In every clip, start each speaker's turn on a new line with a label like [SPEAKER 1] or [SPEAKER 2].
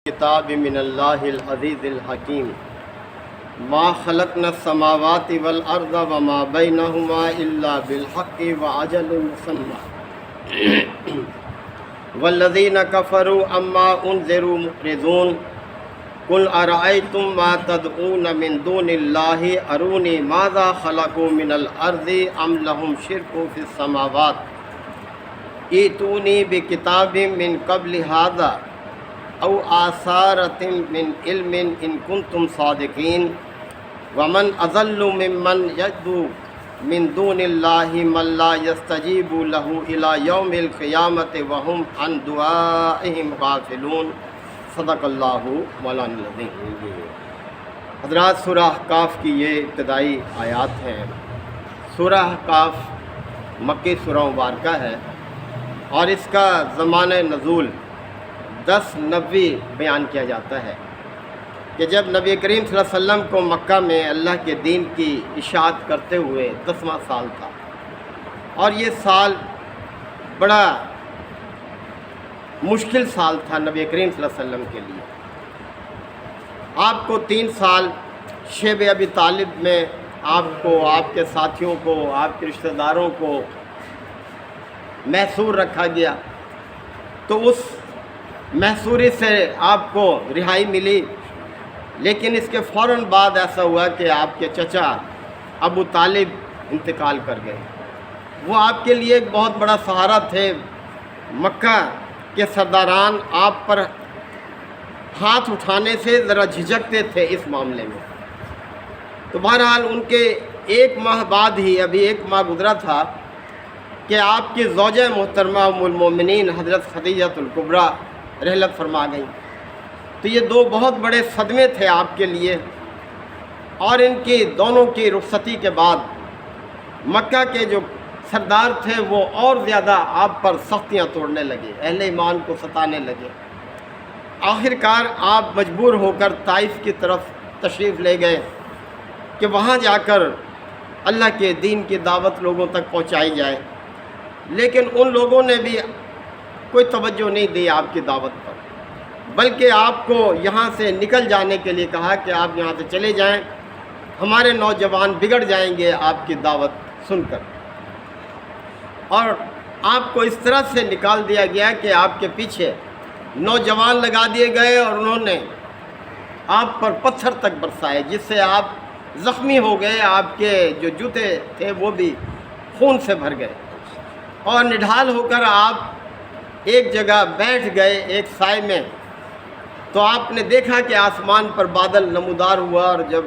[SPEAKER 1] کتاب من اللہ العزیز الحکیم ما خلقنا السماوات والارض وما بینہما الا بالحق واجل مسمى والذین کفروا عما انذروا معرضون قل ارأیتم ما تدعون من دون اللہ ارونی ماذا خلقوا من الارض ام لهم شرک فی السماوات ایتونی بکتاب من قبل هذا او آثارۃ من علم ان کنتم صادقین ومن اضل ممن یدعو من دون اللہ من لا یستجیب له الی یوم القیامۃ وهم عن دعائهم غافلون۔ صدق اللہ مولانا العظیم۔ حضرات، سورہ احقاف کی یہ ابتدائی آیات ہیں۔ سورہ احقاف مکی سورہ مبارکہ ہے اور اس کا زمانہ نزول 10 نبوی بیان کیا جاتا ہے کہ جب نبی کریم صلی اللہ علیہ وسلم کو مکہ میں اللہ کے دین کی اشاعت کرتے ہوئے 10واں سال تھا، اور یہ سال بڑا مشکل سال تھا نبی کریم صلی اللہ علیہ وسلم کے لیے۔ آپ کو 3 سال شیب ابی طالب میں آپ کو، آپ کے ساتھیوں کو، آپ کے رشتہ داروں کو محصور رکھا گیا، تو اس محصوری سے آپ کو رہائی ملی، لیکن اس کے فوراً بعد ایسا ہوا کہ آپ کے چچا ابو طالب انتقال کر گئے۔ وہ آپ کے لیے ایک بہت بڑا سہارا تھے۔ مکہ کے سرداران آپ پر ہاتھ اٹھانے سے ذرا جھجکتے تھے اس معاملے میں۔ تو بہرحال ان کے 1 ماہ بعد ہی، ابھی 1 ماہ گزرا تھا کہ آپ کی زوجہ محترمہ ام المومنین حضرت خدیجہ الکبریٰ رحلت فرما گئیں۔ تو یہ 2 بہت بڑے صدمے تھے آپ کے لیے، اور ان کی دونوں کی رخصتی کے بعد مکہ کے جو سردار تھے وہ اور زیادہ آپ پر سختیاں توڑنے لگے، اہل ایمان کو ستانے لگے۔ آخر کار آپ مجبور ہو کر طائف کی طرف تشریف لے گئے کہ وہاں جا کر اللہ کے دین کی دعوت لوگوں تک پہنچائی جائے، لیکن ان لوگوں نے بھی کوئی توجہ نہیں دی آپ کی دعوت پر، بلکہ آپ کو یہاں سے نکل جانے کے لیے کہا کہ آپ یہاں سے چلے جائیں، ہمارے نوجوان بگڑ جائیں گے آپ کی دعوت سن کر۔ اور آپ کو اس طرح سے نکال دیا گیا کہ آپ کے پیچھے نوجوان لگا دیے گئے، اور انہوں نے آپ پر پتھر تک برسائے، جس سے آپ زخمی ہو گئے، آپ کے جو جوتے تھے وہ بھی خون سے بھر گئے، اور نڈھال ہو کر آپ ایک جگہ بیٹھ گئے ایک سائے میں۔ تو آپ نے دیکھا کہ آسمان پر بادل نمودار ہوا، اور جب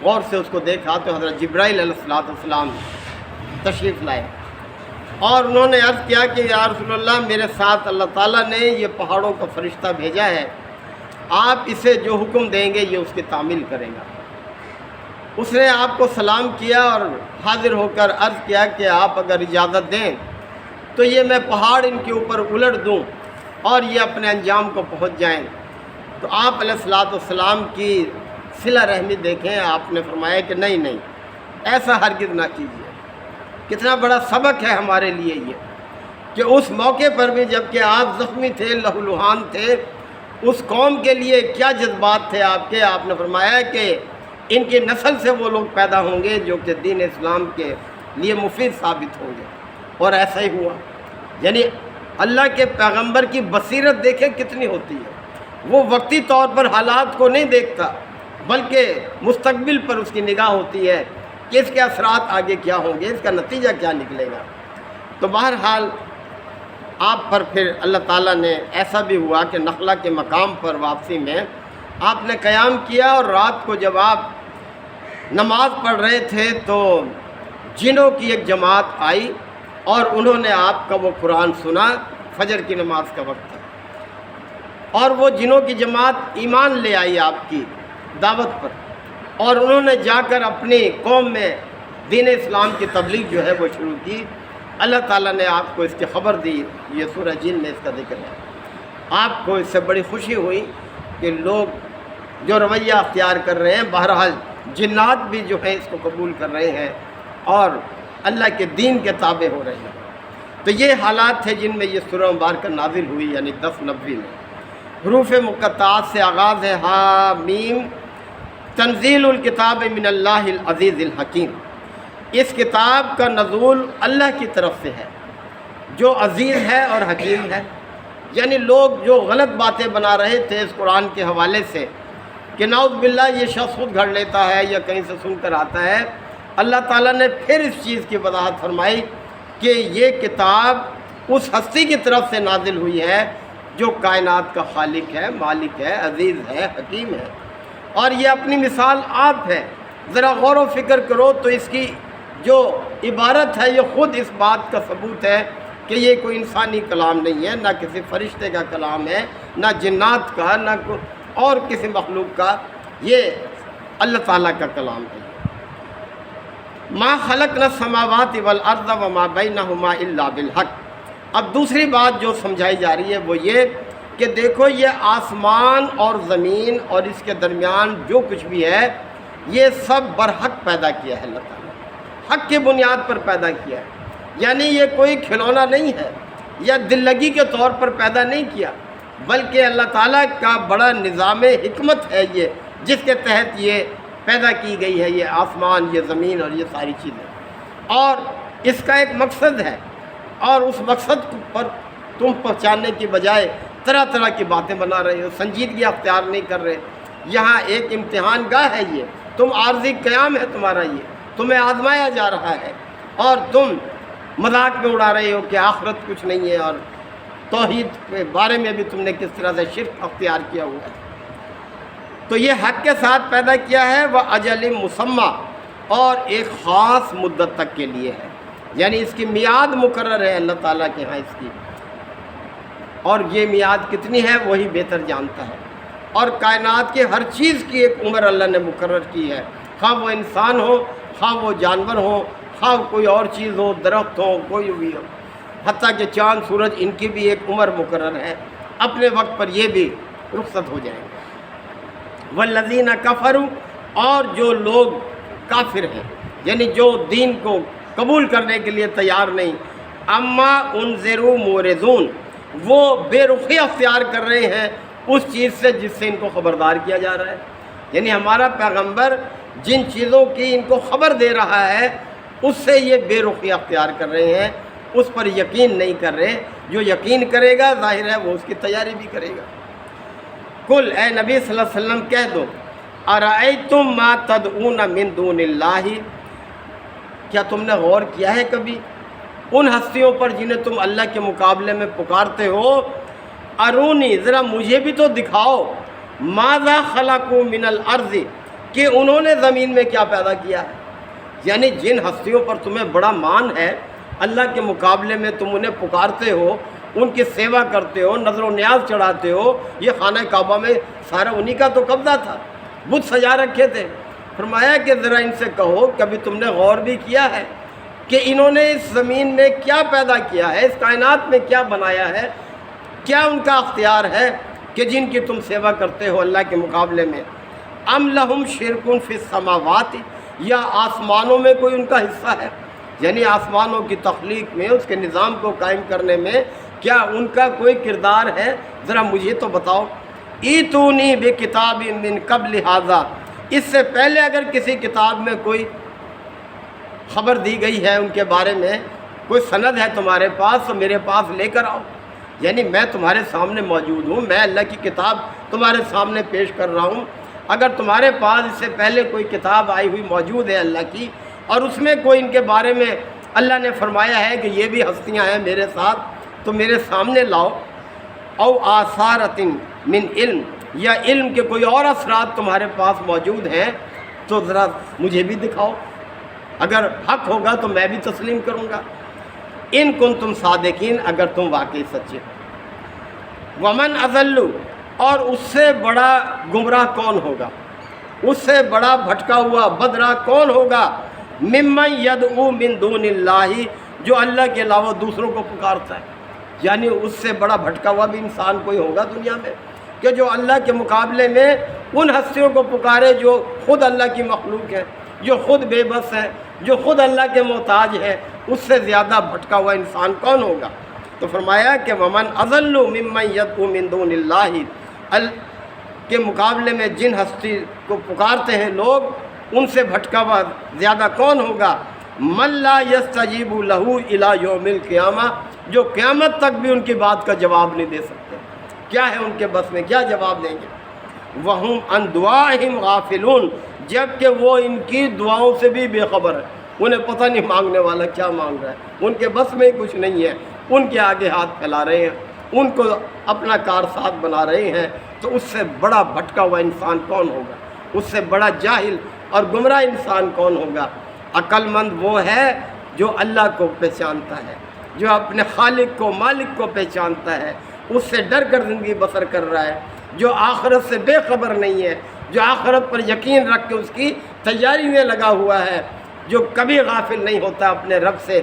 [SPEAKER 1] غور سے اس کو دیکھا تو حضرت جبرائیل علیہ السلام تشریف لائے، اور انہوں نے عرض کیا کہ یا رسول اللہ، میرے ساتھ اللہ تعالیٰ نے یہ پہاڑوں کا فرشتہ بھیجا ہے، آپ اسے جو حکم دیں گے یہ اس کی تعمیل کرے گا۔ اس نے آپ کو سلام کیا اور حاضر ہو کر عرض کیا کہ آپ اگر اجازت دیں تو یہ میں پہاڑ ان کے اوپر الٹ دوں اور یہ اپنے انجام کو پہنچ جائیں۔ تو آپ علیہ السلام کی صلہ رحمی دیکھیں، آپ نے فرمایا کہ نہیں، ایسا ہرگز نہ کیجیے۔ کتنا بڑا سبق ہے ہمارے لیے یہ کہ اس موقع پر بھی جب کہ آپ زخمی تھے، لہولہان تھے، اس قوم کے لیے کیا جذبات تھے آپ کے۔ آپ نے فرمایا کہ ان کی نسل سے وہ لوگ پیدا ہوں گے جو کہ دین اسلام کے لیے مفید ثابت ہوں گے، اور ایسا ہی ہوا۔ یعنی اللہ کے پیغمبر کی بصیرت دیکھیں کتنی ہوتی ہے، وہ وقتی طور پر حالات کو نہیں دیکھتا بلکہ مستقبل پر اس کی نگاہ ہوتی ہے کہ اس کے اثرات آگے کیا ہوں گے، اس کا نتیجہ کیا نکلے گا۔ تو بہرحال آپ پر پھر اللہ تعالیٰ نے ایسا بھی ہوا کہ نخلا کے مقام پر واپسی میں آپ نے قیام کیا، اور رات کو جب آپ نماز پڑھ رہے تھے تو جنوں کی ایک جماعت آئی، اور انہوں نے آپ کا وہ قرآن سنا۔ فجر کی نماز کا وقت تھا، اور وہ جنوں کی جماعت ایمان لے آئی آپ کی دعوت پر، اور انہوں نے جا کر اپنی قوم میں دین اسلام کی تبلیغ جو ہے وہ شروع کی۔ اللہ تعالیٰ نے آپ کو اس کی خبر دی، یہ سورہ جن میں اس کا ذکر ہے۔ آپ کو اس سے بڑی خوشی ہوئی کہ لوگ جو رویہ اختیار کر رہے ہیں، بہرحال جنات بھی جو ہیں اس کو قبول کر رہے ہیں اور اللہ کے دین کے تابع ہو رہے ہیں۔ تو یہ حالات تھے جن میں یہ سورہ مبارکہ نازل ہوئی، یعنی 10 نبوی میں۔ حروف مقطعات سے آغاز ہے، حامیم، تنزیل الکتاب من اللہ العزیز الحکیم۔ اس کتاب کا نزول اللہ کی طرف سے ہے جو عزیز ہے اور حکیم ہے۔ یعنی لوگ جو غلط باتیں بنا رہے تھے اس قرآن کے حوالے سے کہ نعوذ باللہ یہ شخص خود گھڑ لیتا ہے یا کہیں سے سن کر آتا ہے، اللہ تعالیٰ نے پھر اس چیز کی وضاحت فرمائی کہ یہ کتاب اس ہستی کی طرف سے نازل ہوئی ہے جو کائنات کا خالق ہے، مالک ہے، عزیز ہے، حکیم ہے۔ اور یہ اپنی مثال آپ ہے، ذرا غور و فکر کرو تو اس کی جو عبارت ہے یہ خود اس بات کا ثبوت ہے کہ یہ کوئی انسانی کلام نہیں ہے، نہ کسی فرشتے کا کلام ہے، نہ جنات کا، نہ اور کسی مخلوق کا، یہ اللہ تعالیٰ کا کلام ہے۔ ما خلقنا السماوات والارض وما بینہما الا بالحق۔ اب دوسری بات جو سمجھائی جا رہی ہے وہ یہ کہ دیکھو یہ آسمان اور زمین اور اس کے درمیان جو کچھ بھی ہے یہ سب برحق پیدا کیا ہے اللہ تعالیٰ، حق کی بنیاد پر پیدا کیا ہے۔ یعنی یہ کوئی کھلونا نہیں ہے یا دل لگی کے طور پر پیدا نہیں کیا، بلکہ اللہ تعالیٰ کا بڑا نظام حکمت ہے یہ، جس کے تحت یہ پیدا کی گئی ہے، یہ آسمان، یہ زمین اور یہ ساری چیزیں۔ اور اس کا ایک مقصد ہے، اور اس مقصد پر تم پہنچانے کی بجائے طرح طرح کی باتیں بنا رہے ہو، سنجیدگی اختیار نہیں کر رہے۔ یہاں ایک امتحان گاہ ہے، یہ تم عارضی قیام ہے تمہارا، یہ تمہیں آزمایا جا رہا ہے، اور تم مذاق میں اڑا رہے ہو کہ آخرت کچھ نہیں ہے، اور توحید کے بارے میں بھی تم نے کس طرح سے شرک اختیار کیا ہوا ہے۔ تو یہ حق کے ساتھ پیدا کیا ہے، وہ اجل مسمى، اور ایک خاص مدت تک کے لیے ہے، یعنی اس کی میعاد مقرر ہے اللہ تعالیٰ کے ہاں اس کی، اور یہ میعاد کتنی ہے وہی بہتر جانتا ہے۔ اور کائنات کے ہر چیز کی ایک عمر اللہ نے مقرر کی ہے، خواہ وہ انسان ہو، خواہ وہ جانور ہو، خواہ کوئی اور چیز ہو، درخت ہو، کوئی بھی ہو، حتیٰ کہ چاند سورج، ان کی بھی ایک عمر مقرر ہے، اپنے وقت پر یہ بھی رخصت ہو جائیں گے۔ والذین کفروا، اور جو لوگ کافر ہیں یعنی جو دین کو قبول کرنے کے لیے تیار نہیں، اما انذروا معرضون، وہ بے رخی اختیار کر رہے ہیں اس چیز سے جس سے ان کو خبردار کیا جا رہا ہے۔ یعنی ہمارا پیغمبر جن چیزوں کی ان کو خبر دے رہا ہے اس سے یہ بے رخی اختیار کر رہے ہیں، اس پر یقین نہیں کر رہے۔ جو یقین کرے گا ظاہر ہے وہ اس کی تیاری بھی کرے گا۔ کل، اے نبی صلی اللہ علیہ وسلم کہہ دو، ارأیتم ما تدعون من دون اللہ، کیا تم نے غور کیا ہے کبھی ان ہستیوں پر جنہیں تم اللہ کے مقابلے میں پکارتے ہو؟ ارونی، ذرا مجھے بھی تو دکھاؤ، ماذا خلقوا من الارض، کہ انہوں نے زمین میں کیا پیدا کیا ہے۔ یعنی جن ہستیوں پر تمہیں بڑا مان ہے، اللہ کے مقابلے میں تم انہیں پکارتے ہو، ان کی سیوا کرتے ہو، نظر و نیاز چڑھاتے ہو، یہ خانہ کعبہ میں سارا انہی کا تو قبضہ تھا، بت سجا رکھے تھے۔ فرمایا کہ ذرا ان سے کہو کبھی تم نے غور بھی کیا ہے کہ انہوں نے اس زمین میں کیا پیدا کیا ہے، اس کائنات میں کیا بنایا ہے، کیا ان کا اختیار ہے کہ جن کی تم سیوا کرتے ہو اللہ کے مقابلے میں۔ ام لہم شرک فی السماوات، یا آسمانوں میں کوئی ان کا حصہ ہے، یعنی آسمانوں کی تخلیق میں، اس کے نظام کو قائم کرنے میں کیا ان کا کوئی کردار ہے؟ ذرا مجھے تو بتاؤ۔ ایتونی بکتاب من قبل ھذا، اس سے پہلے اگر کسی کتاب میں کوئی خبر دی گئی ہے ان کے بارے میں، کوئی سند ہے تمہارے پاس تو میرے پاس لے کر آؤ۔ یعنی میں تمہارے سامنے موجود ہوں، میں اللہ کی کتاب تمہارے سامنے پیش کر رہا ہوں، اگر تمہارے پاس اس سے پہلے کوئی کتاب آئی ہوئی موجود ہے اللہ کی، اور اس میں کوئی ان کے بارے میں اللہ نے فرمایا ہے کہ یہ بھی ہستیاں ہیں میرے ساتھ، تو میرے سامنے لاؤ۔ او آثارۃ من علم، یا علم کے کوئی اور اثرات تمہارے پاس موجود ہیں تو ذرا مجھے بھی دکھاؤ، اگر حق ہوگا تو میں بھی تسلیم کروں گا۔ ان کنتم صادقین، اگر تم واقعی سچے ہو۔ ومن اضل، اور اس سے بڑا گمراہ کون ہوگا، اس سے بڑا بھٹکا ہوا بدراہ کون ہوگا، ممن یدعو من دون اللہ، جو اللہ کے علاوہ دوسروں کو پکارتا ہے۔ یعنی اس سے بڑا بھٹکا ہوا بھی انسان کوئی ہوگا دنیا میں کہ جو اللہ کے مقابلے میں ان ہستیوں کو پکارے جو خود اللہ کی مخلوق ہے، جو خود بے بس ہے، جو خود اللہ کے محتاج ہے۔ اس سے زیادہ بھٹکا ہوا انسان کون ہوگا؟ تو فرمایا کہ ومن اضل ممن یدعو من دون اللہ، کے مقابلے میں جن ہستی کو پکارتے ہیں لوگ، ان سے بھٹکا ہوا زیادہ کون ہوگا؟ من لا یستجیب لہ الی یوم القیامہ، جو قیامت تک بھی ان کی بات کا جواب نہیں دے سکتے۔ کیا ہے ان کے بس میں، کیا جواب دیں گے؟ وہم عن دعائہم غافلون، جبکہ وہ ان کی دعاؤں سے بھی بے خبر ہے، انہیں پتہ نہیں مانگنے والا کیا مانگ رہا ہے، ان کے بس میں کچھ نہیں ہے، ان کے آگے ہاتھ پھیلا رہے ہیں، ان کو اپنا کارساز بنا رہے ہیں۔ تو اس سے بڑا بھٹکا ہوا انسان کون ہوگا؟ اس سے بڑا جاہل اور گمراہ انسان کون ہوگا؟ عقل مند وہ ہے جو اللہ کو پہچانتا ہے، جو اپنے خالق کو، مالک کو پہچانتا ہے، اس سے ڈر کر زندگی بسر کر رہا ہے، جو آخرت سے بے خبر نہیں ہے، جو آخرت پر یقین رکھ کے اس کی تیاری میں لگا ہوا ہے، جو کبھی غافل نہیں ہوتا اپنے رب سے،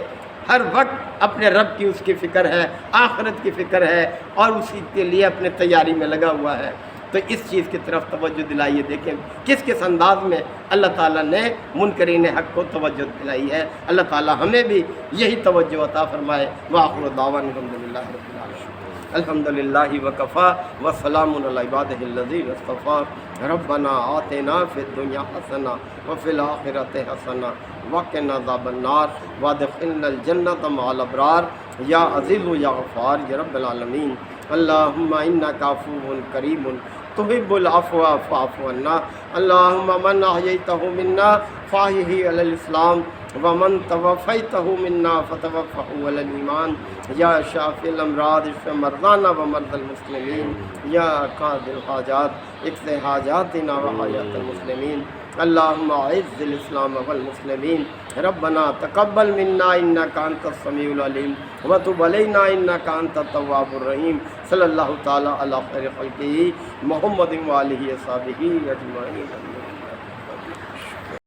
[SPEAKER 1] ہر وقت اپنے رب کی اس کی فکر ہے، آخرت کی فکر ہے، اور اسی کے لیے اپنے تیاری میں لگا ہوا ہے۔ تو اس چیز کی طرف توجہ دلائیے، دیکھیں کس کس انداز میں اللہ تعالیٰ نے منکرین حق کو توجہ دلائی ہے۔ اللہ تعالیٰ ہمیں بھی یہی توجہ عطا فرمائے۔ وآخر دعوانا الحمدللہ رب العالمین۔ الحمدللہ وکفی وسلام علی عبادہ الذین اصطفی۔ ربنا آتنا فی الدنیا حسنہ وفی الآخرۃ حسنہ وقنا عذاب النار وادخلنا الجنۃ مع الابرار یا عزیز یا غفار یا رب العالمین۔ اللہم انک عفو کریم تحب العفو فاعف عنا۔ اللہم من احییتہ منا فاحیہ علی الاسلام ومن توفیتہ منا فتوفہ علی الایمان۔ یا شافی الامراض اشف مرضانا ومرضى المسلمین۔ یا قاضی الحاجات اقض حاجاتنا وحاجات المسلمین۔ اللہم اعز الاسلام والمسلمین۔ ربنا تقبل منا انک انت السمیع العلیم وتب علینا انک انت التواب الرحیم۔ صلی اللہ تعالی علی خیر خلقہ محمد وآلہ وصحبہ اجمعین۔